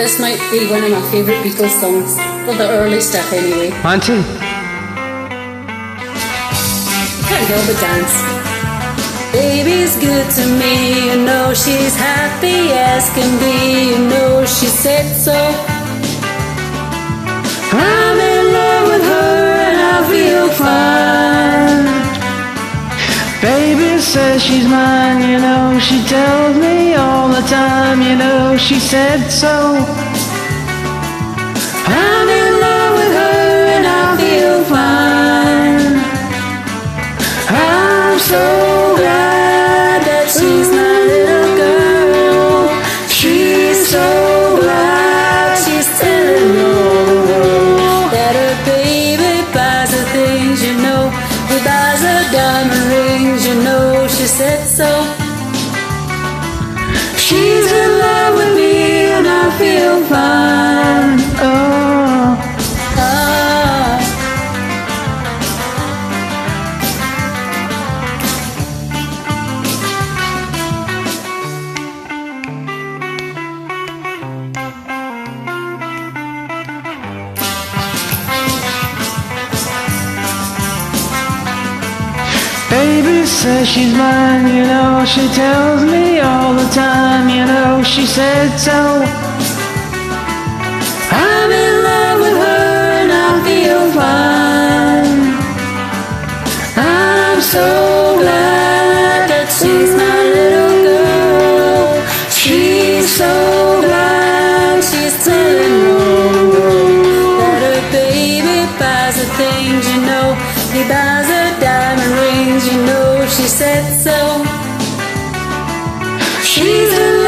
This might be one of my favourite Beatles songs. Well, the early stuff anyway. Auntie. Can't help but dance. Baby's good to me, you know she's happy as can be, you know she said so. I'm in love with her and I feel fine. Baby says she's mine, you know she tells me all the time, you know she said so. I'm in love with her and I feel fine. I'm so glad that she's my little girl. She's so glad she's telling all the world that her baby buys her things, you know. He buys her diamond rings, you know she said so. She's in love with me and I feel fine. Oh, oh. Baby says she's mine, you know she tells me all the time, you know she said so. I'm in love with her and I feel fine. I'm so glad that she's my little girl. She's so glad she's telling all the world that her baby buys her things, you know. He buys her diamond rings, you know she said so. She's in